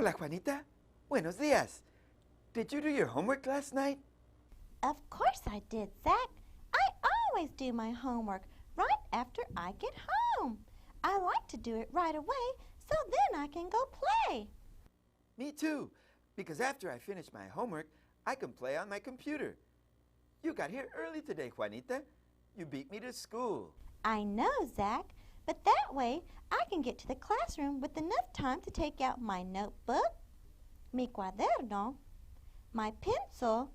Hola, Juanita. Buenos días. Did you do your homework last night? Of course I did, Zach. I always do my homework right after I get home. I like to do it right away so then I can go play. Me too, because after I finish my homework, I can play on my computer. You got here early today, Juanita. You beat me to school. I know, Zach, but that way I can get to the classroom with enough time to take out my notebook, mi cuaderno, my pencil,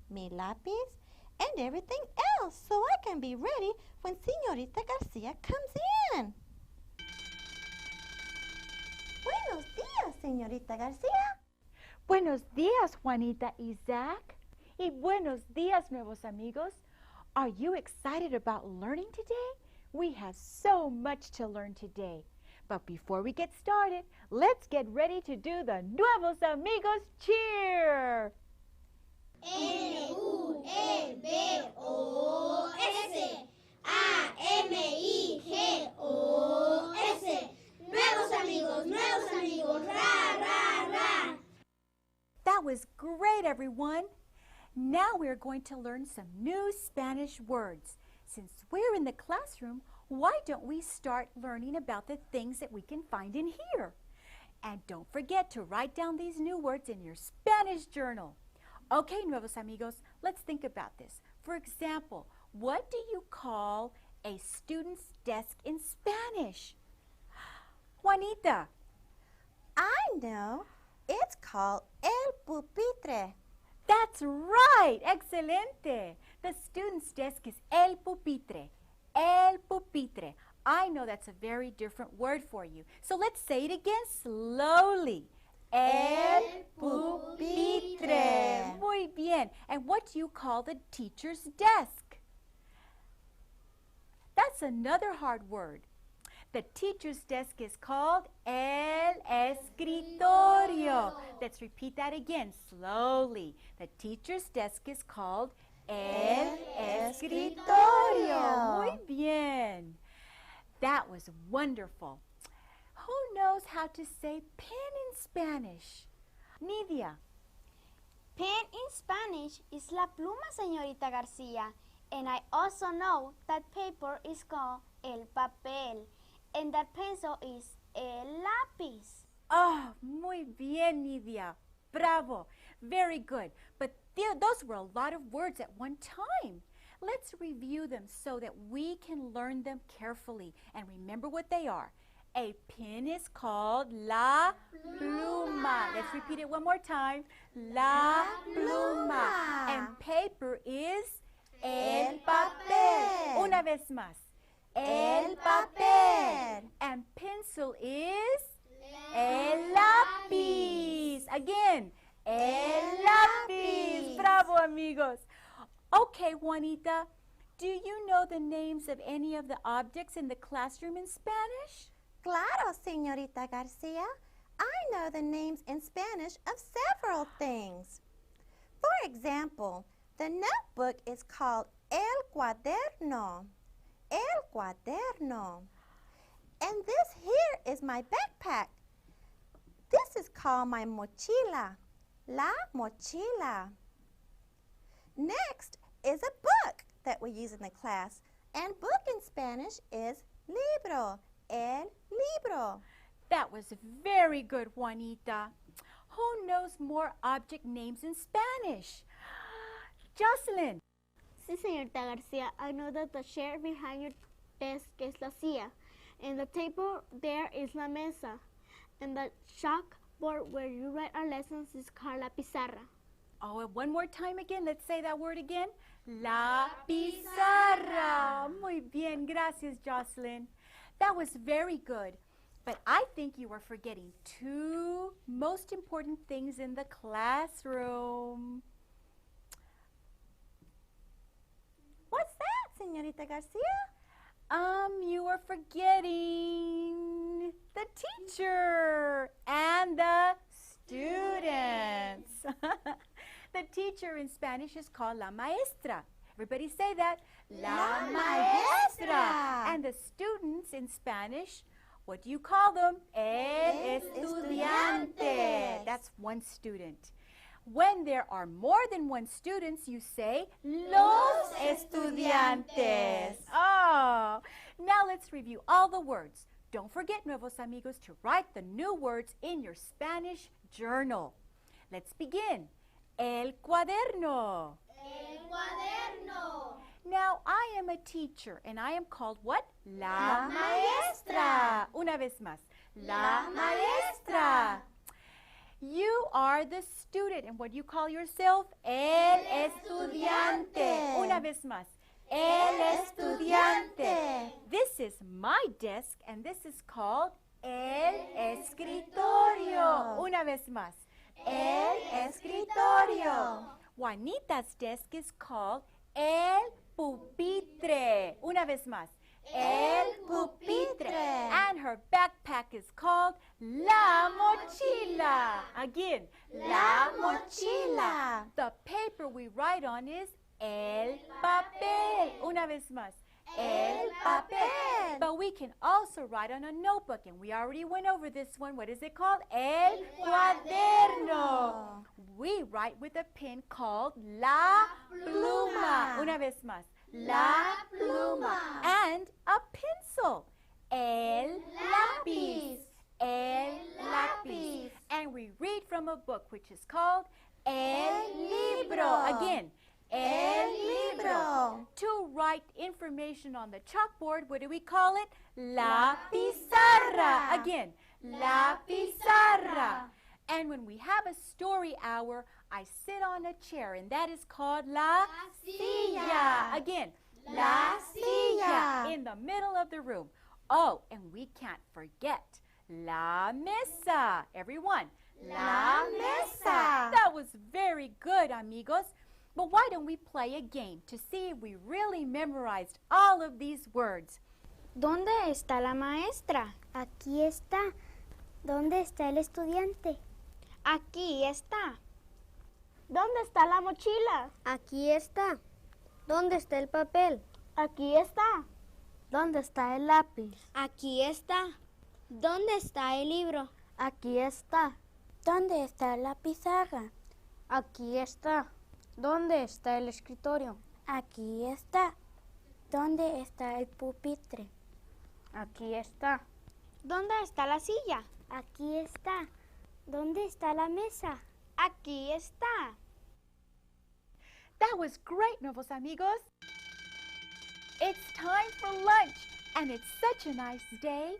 mi lápiz, and everything else so I can be ready when Señorita Garcia comes in. Buenos días, Señorita Garcia. Buenos días, Juanita y Zach. Y buenos días, nuevos amigos. Are you excited about learning today? We have so much to learn today. But before we get started, let's get ready to do the Nuevos Amigos cheer. N-U-E-V-O-S-A-M-I-G-O-S. Nuevos amigos, nuevos amigos, ra, ra, ra. That was great, everyone. Now we're going to learn some new Spanish words. Since we're in the classroom, why don't we start learning about the things that we can find in here? And don't forget to write down these new words in your Spanish journal. Okay, nuevos amigos, let's think about this. For example, what do you call a student's desk in Spanish? Juanita. I know. It's called el pupitre. That's right. Excelente. The student's desk is el pupitre. El pupitre. I know that's a very different word for you. So let's say it again slowly. El pupitre. Muy bien. And what do you call the teacher's desk? That's another hard word. The teacher's desk is called el escritorio. Let's repeat that again slowly. The teacher's desk is called el escritorio. Muy bien. That was wonderful. Who knows how to say pen in Spanish? Nidia. Pen in Spanish is la pluma, señorita Garcia. And I also know that paper is called el papel. And that pencil is el lápiz. Oh, muy bien, Nidia. Bravo. Very good. But those were a lot of words at one time. Let's review them so that we can learn them carefully and remember what they are. A pen is called la pluma. Let's repeat it one more time. La pluma. And paper is el papel. Una vez más. El papel. And pencil is el lápiz. Again, el lápiz. Bravo, amigos. Okay, Juanita, do you know the names of any of the objects in the classroom in Spanish? Claro, Señorita Garcia. I know the names in Spanish of several things. For example, the notebook is called el cuaderno. El cuaderno. And this here is my backpack. This is called my mochila. La mochila. Next is a book that we use in the class. And book in Spanish is libro. El libro. That was very good, Juanita. Who knows more object names in Spanish? Jocelyn. Sí, señorita Garcia, I know that the chair behind your desk is la silla, and the table there is la mesa, and the chalkboard where you write our lessons is called la pizarra. Oh, and one more time again. Let's say that word again. La pizarra. Muy bien. Gracias, Jocelyn. That was very good. But I think you were forgetting two most important things in the classroom. What's that, Señorita Garcia? You were forgetting the teacher and the students. The teacher in Spanish is called la maestra. Everybody say that. La maestra. And the students in Spanish, What do you call them? El estudiante. That's one student. When there are more than one students, you say los estudiantes. Oh, now let's review all the words. Don't forget, Nuevos Amigos, to write the new words in your Spanish journal. Let's begin. El cuaderno. El cuaderno. Now, I am a teacher, and I am called what? La maestra. Una vez más. La maestra. You are the student, and what do you call yourself? El estudiante. Una vez más. El estudiante. This is my desk, and this is called el escritorio. Una vez más. El escritorio. Juanita's desk is called el pupitre. Una vez más. El pupitre. And her backpack is called la mochila. Again, la mochila. The paper we write on is el papel. Una vez más. El papel. But we can also write on a notebook, and we already went over this one. What is it called? El cuaderno. We write with a pen called la pluma. Una vez más. La pluma. And a pencil. El lápiz. El lápiz. And we read from a book which is called El libro. Again. El libro. To write information on the chalkboard, what do we call it? La pizarra. Again, la pizarra. And when we have a story hour, I sit on a chair, and that is called la silla. Again, la silla. In the middle of the room. Oh, and we can't forget la mesa. Everyone, la mesa. That was very good, amigos. But why don't we play a game to see if we really memorized all of these words? ¿Dónde está la maestra? Aquí está. ¿Dónde está el estudiante? Aquí está. ¿Dónde está la mochila? Aquí está. ¿Dónde está el papel? Aquí está. ¿Dónde está el lápiz? Aquí está. ¿Dónde está el libro? Aquí está. ¿Dónde está la pizarra? Aquí está. ¿Dónde está el escritorio? Aquí está. ¿Dónde está el pupitre? Aquí está. ¿Dónde está la silla? Aquí está. ¿Dónde está la mesa? Aquí está. That was great, Nuevos Amigos. It's time for lunch, and it's such a nice day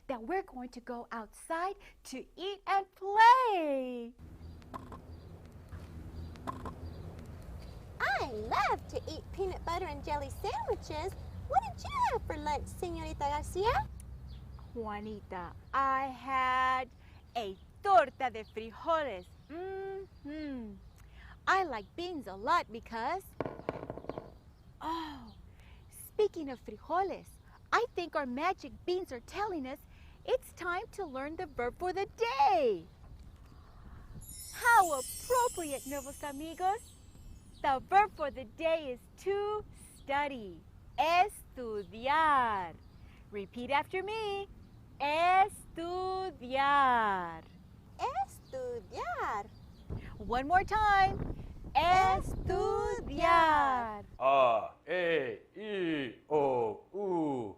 that we're going to go outside to eat and play. I love to eat peanut butter and jelly sandwiches. What did you have for lunch, Señorita Garcia? Juanita, I had a torta de frijoles. I like beans a lot because... Oh, speaking of frijoles, I think our magic beans are telling us it's time to learn the verb for the day. How appropriate, Nuevos Amigos. The verb for the day is to study. Estudiar. Repeat after me. Estudiar. Estudiar. One more time. Estudiar. A, E, I, O, U.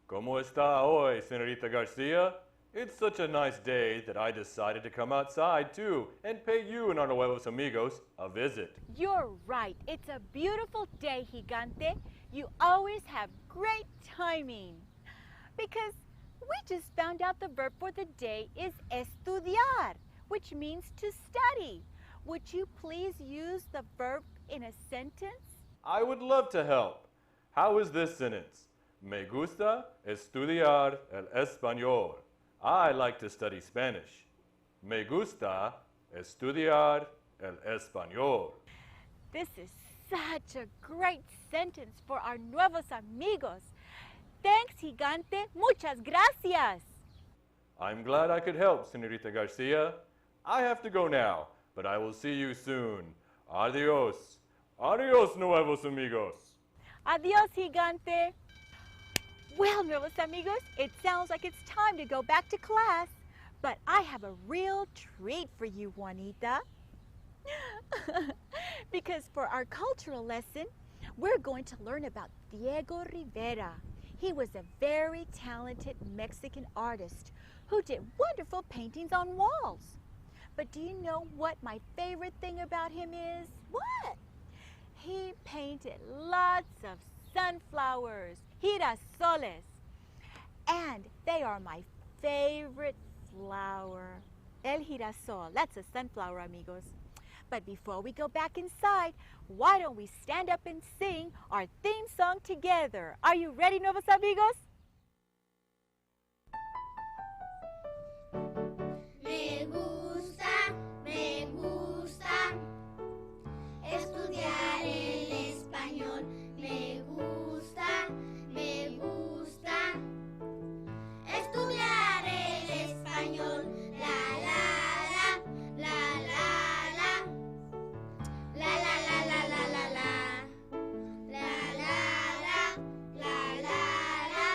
¿Cómo está hoy, Señorita Garcia? It's such a nice day that I decided to come outside too and pay you and our Nuevos Amigos a visit. You're right. It's a beautiful day, Gigante. You always have great timing. Because we just found out the verb for the day is estudiar, which means to study. Would you please use the verb in a sentence? I would love to help. How is this sentence? Me gusta estudiar el español. I like to study Spanish. Me gusta estudiar el español. This is such a great sentence for our Nuevos Amigos. Thanks, Gigante. Muchas gracias. I'm glad I could help, Señorita Garcia. I have to go now, but I will see you soon. Adios. Adios, Nuevos Amigos. Adios, Gigante. Well, Nuevos Amigos, it sounds like it's time to go back to class. But I have a real treat for you, Juanita. Because for our cultural lesson, we're going to learn about Diego Rivera. He was a very talented Mexican artist who did wonderful paintings on walls. But do you know what my favorite thing about him is? What? He painted lots of sunflowers, girasoles, and they are my favorite flower. El girasol, that's a sunflower, amigos. But before we go back inside, why don't we stand up and sing our theme song together? Are you ready, Nuevos Amigos? Me gusta estudiar el español. Me gusta estudiar el español. La la la, la la la, la la la la la la la, la la la, la la la,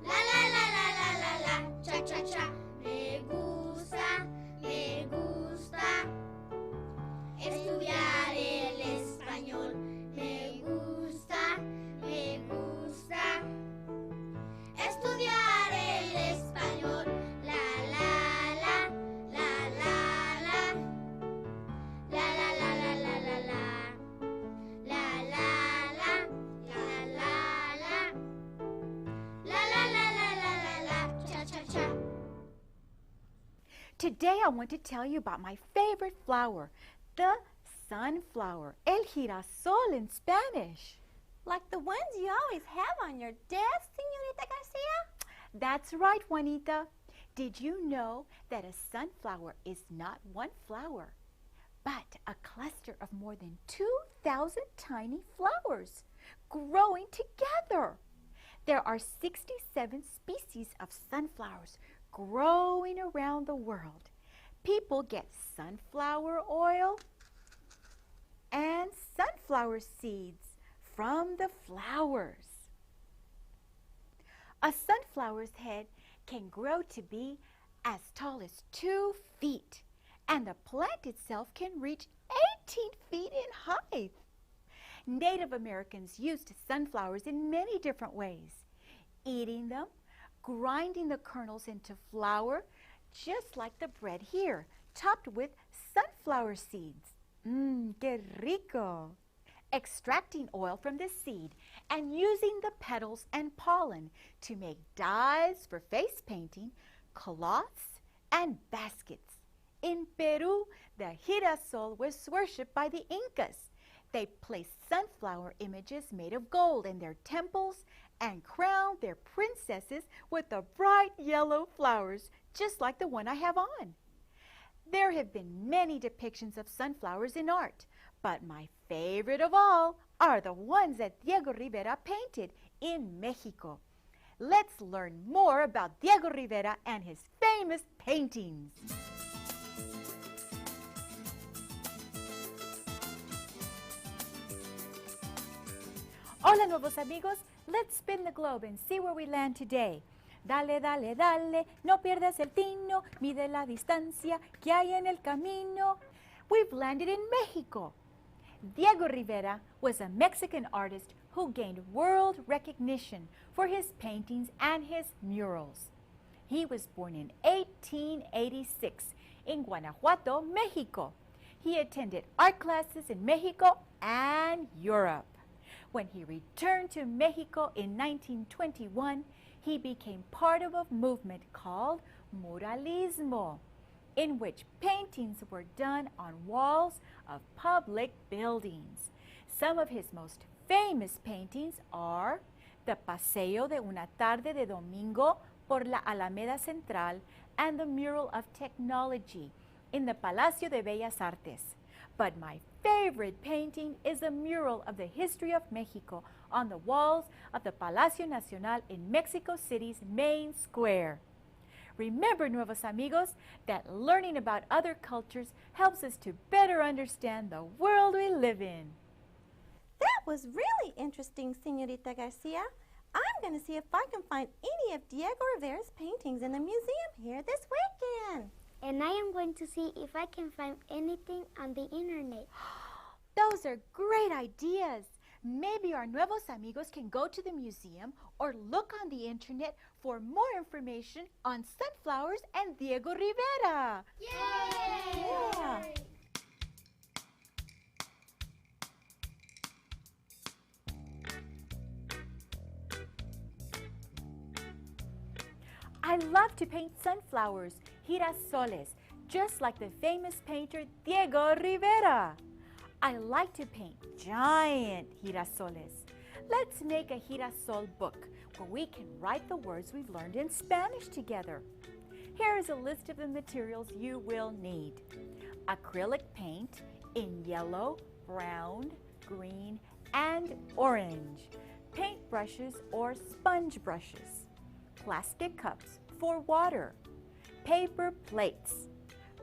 la la la la la la la, cha cha cha. Me gusta estudiar el español. Me gusta estudiar el español. La la la, la la la, la la la la la la la, la la la, la la la, la la la la la la la, cha cha cha. Today I want to tell you about my favorite flower, the sunflower, el girasol in Spanish. Like the ones you always have on your desk, Señorita Garcia? That's right, Juanita. Did you know that a sunflower is not one flower, but a cluster of more than 2,000 tiny flowers growing together? There are 67 species of sunflowers growing around the world. People get sunflower oil and sunflower seeds from the flowers. A sunflower's head can grow to be as tall as 2 feet, and the plant itself can reach 18 feet in height. Native Americans used sunflowers in many different ways, eating them, grinding the kernels into flour, just like the bread here, topped with sunflower seeds. Qué rico! Extracting oil from the seed and using the petals and pollen to make dyes for face painting, cloths, and baskets. In Peru, the girasol was worshipped by the Incas. They placed sunflower images made of gold in their temples and crowned their princesses with the bright yellow flowers, just like the one I have on. There have been many depictions of sunflowers in art, but my favorite of all are the ones that Diego Rivera painted in Mexico. Let's learn more about Diego Rivera and his famous paintings. Hola, nuevos amigos. Let's spin the globe and see where we land today. Dale, dale, dale, no pierdas el tino, mide la distancia que hay en el camino. We've landed in Mexico. Diego Rivera was a Mexican artist who gained world recognition for his paintings and his murals. He was born in 1886 in Guanajuato, Mexico. He attended art classes in Mexico and Europe. When he returned to Mexico in 1921, he became part of a movement called muralismo, in which paintings were done on walls of public buildings. Some of his most famous paintings are the Paseo de una tarde de domingo por la Alameda Central and the mural of technology in the Palacio de Bellas Artes. But my favorite painting is a mural of the history of Mexico on the walls of the Palacio Nacional in Mexico City's main square. Remember, Nuevos Amigos, that learning about other cultures helps us to better understand the world we live in. That was really interesting, Señorita Garcia. I'm going to see if I can find any of Diego Rivera's paintings in the museum here this weekend. And I am going to see if I can find anything on the internet. Those are great ideas. Maybe our Nuevos Amigos can go to the museum or look on the internet for more information on sunflowers and Diego Rivera. Yay! Yeah. I love to paint sunflowers, girasoles, just like the famous painter Diego Rivera. I like to paint giant girasoles. Let's make a girasol book where we can write the words we've learned in Spanish together. Here is a list of the materials you will need. Acrylic paint in yellow, brown, green, and orange. Paint brushes or sponge brushes. Plastic cups for water. Paper plates.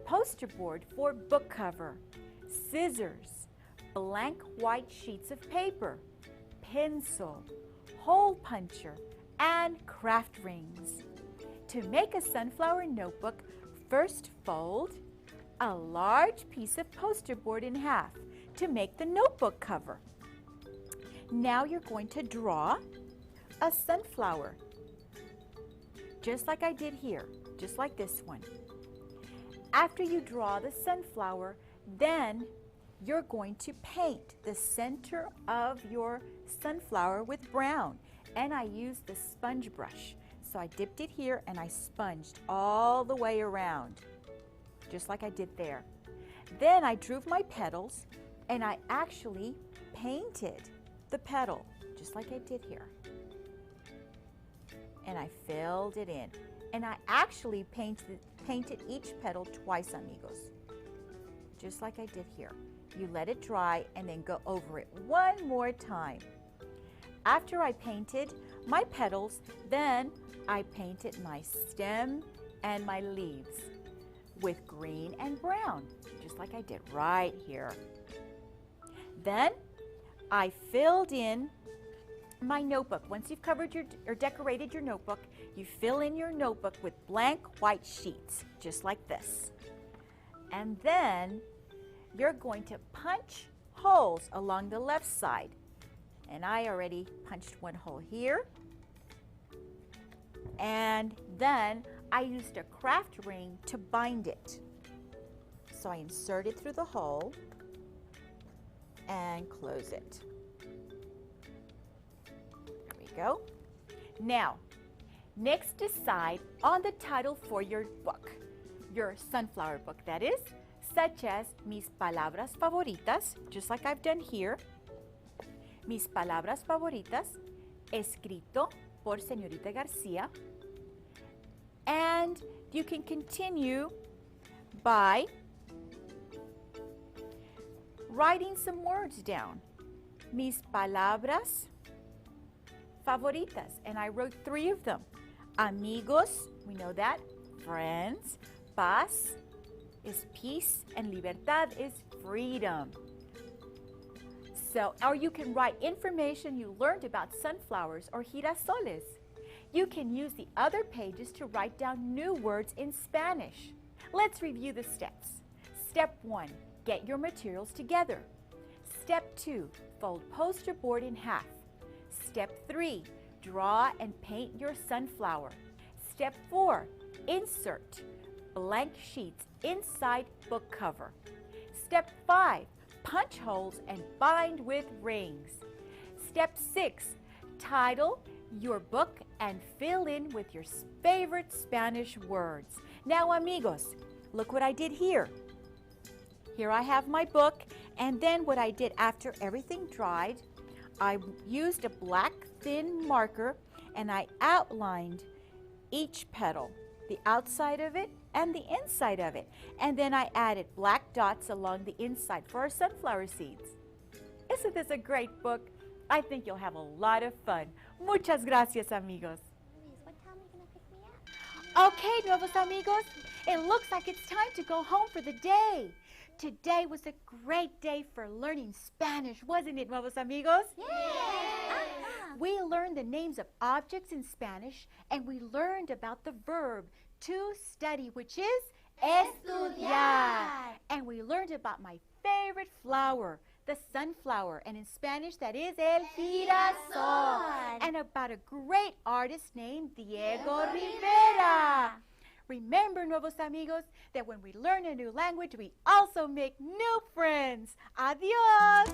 Poster board for book cover. Scissors. Blank white sheets of paper. Pencil. Hole puncher. And craft rings. To make a sunflower notebook, first fold a large piece of poster board in half to make the notebook cover. Now you're going to draw a sunflower, just like I did here, just like this one. After you draw the sunflower, then you're going to paint the center of your sunflower with brown. And I used the sponge brush. So I dipped it here and I sponged all the way around, just like I did there. Then I drew my petals and I actually painted the petal, just like I did here. And I filled it in. And I actually painted each petal twice, amigos, just like I did here. You let it dry and then go over it one more time. After I painted my petals, then I painted my stem and my leaves with green and brown, just like I did right here. Then I filled in my notebook. Once you've covered or decorated your notebook, you fill in your notebook with blank white sheets, just like this. And then you're going to punch holes along the left side. And I already punched one hole here. And then I used a craft ring to bind it. So I insert it through the hole and close it. There we go. Now, next decide on the title for your book, your sunflower book that is, such as Mis Palabras Favoritas, just like I've done here. Mis Palabras Favoritas, escrito por Señorita Garcia. And you can continue by writing some words down. Mis palabras favoritas. And I wrote 3 of them. Amigos, we know that. Friends. Paz is peace. And libertad is freedom. So, or you can write information you learned about sunflowers or girasoles. You can use the other pages to write down new words in Spanish. Let's review the steps. Step 1, get your materials together. Step 2, fold poster board in half. Step 3, draw and paint your sunflower. Step 4, insert blank sheets inside book cover. Step 5, punch holes and bind with rings. Step 6, title your book and fill in with your favorite Spanish words. Now, amigos, look what I did here. Here I have my book, and then what I did after everything dried, I used a black thin marker and I outlined each petal, the outside of it and the inside of it. And then I added black dots along the inside for our sunflower seeds. Isn't this a great book? I think you'll have a lot of fun. Muchas gracias, amigos. Louise, what time are you going to pick me up? Okay, Nuevos Amigos, it looks like it's time to go home for the day. Today was a great day for learning Spanish, wasn't it, Nuevos Amigos? Yeah. We learned the names of objects in Spanish, and we learned about the verb to study, which is estudiar. And we learned about my favorite flower, the sunflower, and in Spanish that is el girasol. And about a great artist named Diego Rivera. Remember, Nuevos Amigos, that when we learn a new language, we also make new friends. Adios!